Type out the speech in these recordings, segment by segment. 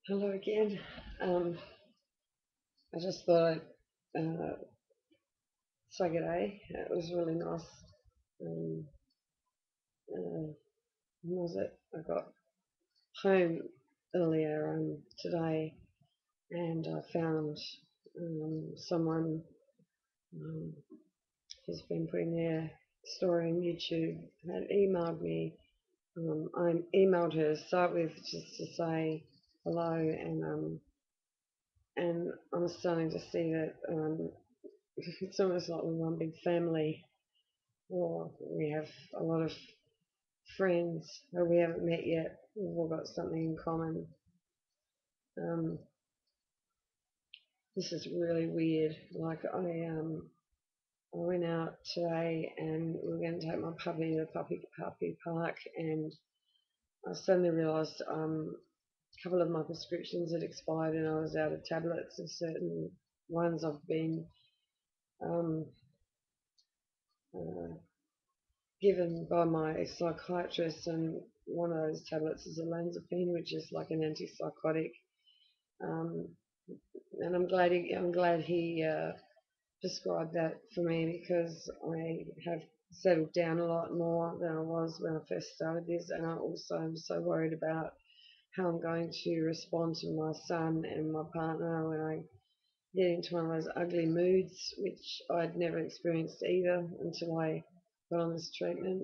Hello again. Um, I just thought I'd say good day. It was really nice. Um, when was it? I got home earlier today, and I found someone um, who's been putting their story on YouTube had emailed me. I emailed her to start with just to say hello, and I'm starting to see that it's almost like we're one big family, or we have a lot of friends who we haven't met yet. We've all got something in common. Um, this is really weird. Like I went out today and we were going to take my puppy to the puppy park, and I suddenly realised a couple of my prescriptions had expired and I was out of tablets, and certain ones I've been um, uh, given by my psychiatrist, and one of those tablets is olanzapine, which is like an antipsychotic. Um, and I'm glad he prescribed that for me, because I have settled down a lot more than I was when I first started this, and I also am so worried about how I'm going to respond to my son and my partner when I get into one of those ugly moods, which I'd never experienced either until I got on this treatment.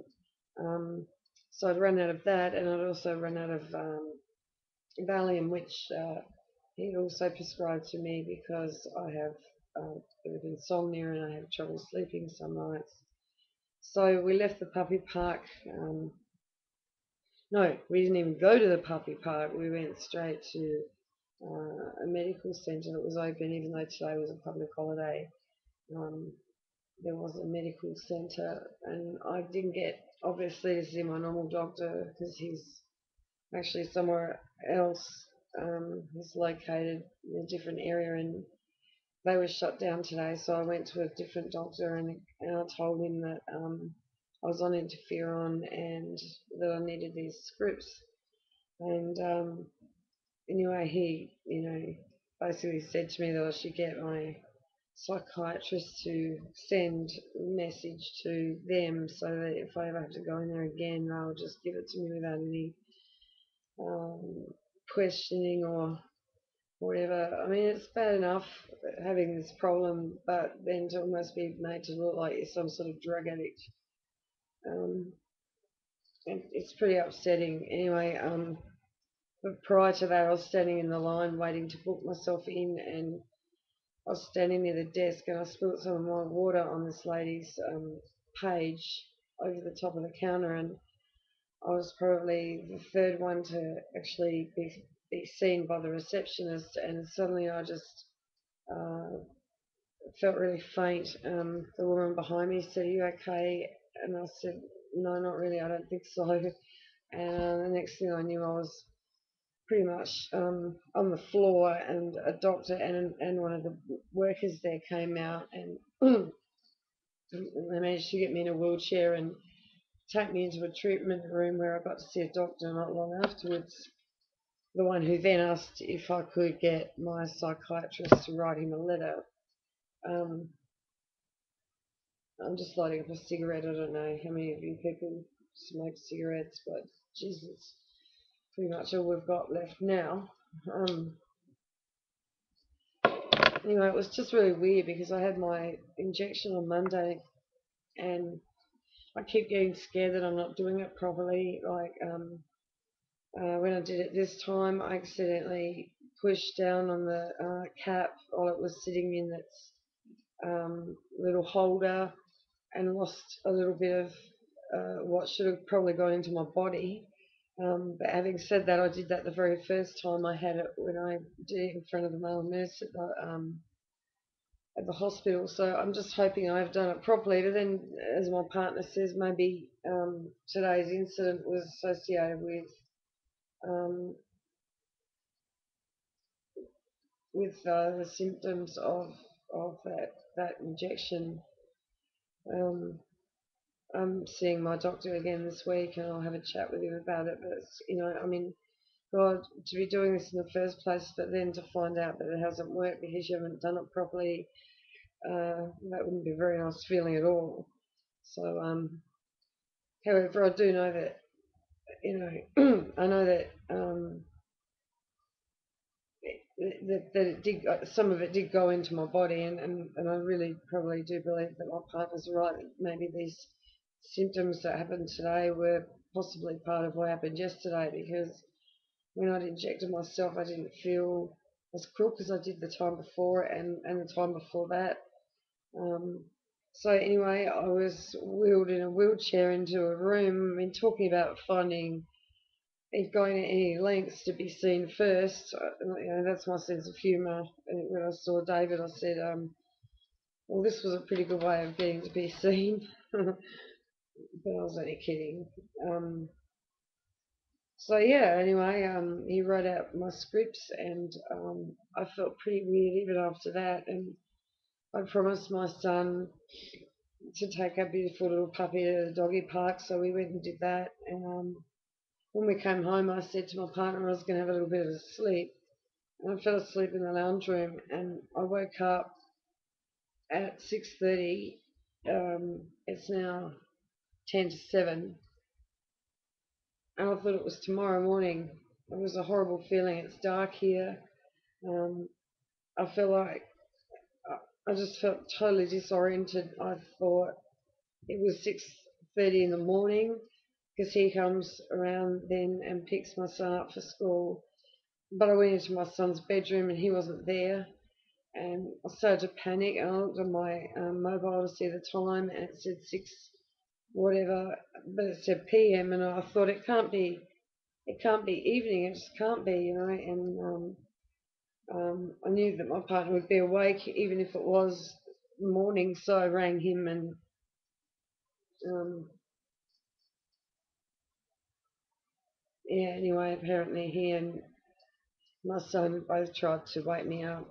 Um, so I'd run out of that, and I'd also run out of Valium, which he also prescribed to me because I have a bit of insomnia and I have trouble sleeping some nights. So we left the puppy park. No, we didn't even go to the puppy park. We went straight to a medical centre that was open, even though today was a public holiday. Um, there was a medical centre, and I didn't get obviously to see my normal doctor because he's actually somewhere else. He's located in a different area, and they were shut down today. So I went to a different doctor, and I told him that I was on interferon and that I needed these scripts. And anyway, he, basically said to me that I should get my psychiatrist to send a message to them so that if I ever have to go in there again, they'll just give it to me without any um, questioning or whatever. I mean, it's bad enough having this problem, but then to almost be made to look like you're some sort of drug addict, um, and it's pretty upsetting. Anyway, but prior to that, I was standing in the line waiting to book myself in, and I was standing near the desk, and I spilled some of my water on this lady's page over the top of the counter, and I was probably the third one to actually be seen by the receptionist, and suddenly I just uh, felt really faint. The woman behind me said, "Are you okay?" And I said, "No, not really. I don't think so." And the next thing I knew, I was pretty much on the floor, and a doctor and one of the workers there came out, and they managed to get me in a wheelchair and take me into a treatment room where I got to see a doctor not long afterwards. The one who then asked if I could get my psychiatrist to write him a letter. Um, I'm just lighting up a cigarette. I don't know how many of you people smoke cigarettes, but Jesus, pretty much all we've got left now. Um, anyway, it was just really weird because I had my injection on Monday, and I keep getting scared that I'm not doing it properly. Like when I did it this time, I accidentally pushed down on the cap while it was sitting in its little holder, and lost a little bit of what should have probably gone into my body. But having said that, I did that the very first time I had it, when I did it in front of the male nurse at the hospital. So I'm just hoping I've done it properly. But then, as my partner says, maybe today's incident was associated um, with the symptoms of that injection. Um, I'm seeing my doctor again this week, and I'll have a chat with him about it. But I mean, God, to be doing this in the first place, but then to find out that it hasn't worked because you haven't done it properly, that wouldn't be a very nice feeling at all. So, however, I do know that, I know that that it did, some of it did go into my body, and I really probably do believe that my partner's right. Maybe these symptoms that happened today were possibly part of what happened yesterday, because when I'd injected myself, I didn't feel as crook as I did the time before and the time before that. Um, so anyway, I was wheeled in a wheelchair into a room. I mean, talking about finding, going to any lengths to be seen first, that's my sense of humour. And when I saw David, I said, well, this was a pretty good way of getting to be seen. But I was only kidding. So yeah, anyway, he wrote out my scripts, and I felt pretty weird even after that. And I promised my son to take our beautiful little puppy to the doggy park, so we went and did that. And when we came home, I said to my partner I was going to have a little bit of a sleep. And I fell asleep in the lounge room, and I woke up at 6:30. It's now 10 to 7, and I thought it was tomorrow morning. It was a horrible feeling. It's dark here. Um, I feel like I just felt totally disoriented. I thought it was 6:30 in the morning, because he comes around then and picks my son up for school. But I went into my son's bedroom and he wasn't there, and I started to panic. And I looked at my mobile to see the time, and it said 6 whatever, but it said PM, and I thought it can't be evening, it just can't be, And I knew that my partner would be awake even if it was morning, so I rang him, and um, yeah, anyway, apparently he and my son both tried to wake me up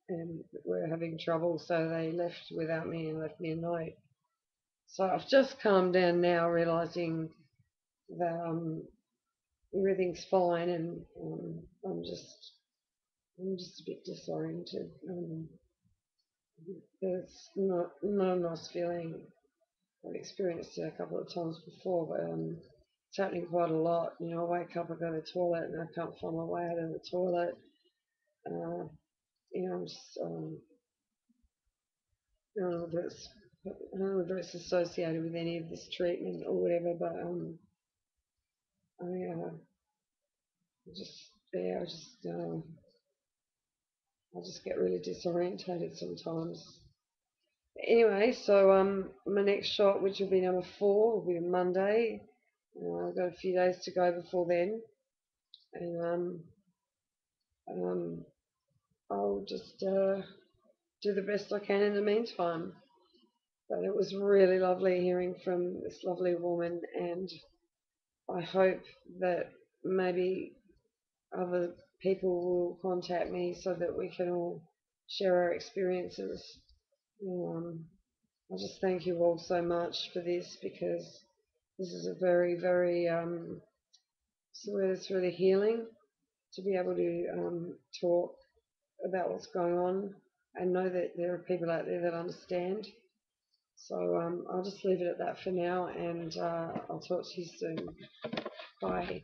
and were having trouble, so they left without me and left me a note. So I've just calmed down now, realising that everything's fine, and I'm just a bit disoriented. It's not a nice feeling. I've experienced it a couple of times before, but it's happening quite a lot. I wake up, I go to the toilet, and I can't find my way out of the toilet. Uh, I'm just, I don't know whether it's, I don't know whether it's associated with any of this treatment or whatever, but I just, yeah, I just get really disorientated sometimes. Anyway, so my next shot, which will be number 4, will be on Monday. I've got a few days to go before then, and um, I'll just do the best I can in the meantime. But it was really lovely hearing from this lovely woman, and I hope that maybe other people will contact me so that we can all share our experiences. Um, I just thank you all so much for this, because this is a very, very, it's really healing to be able to talk about what's going on and know that there are people out there that understand. So I'll just leave it at that for now, and I'll talk to you soon. Bye.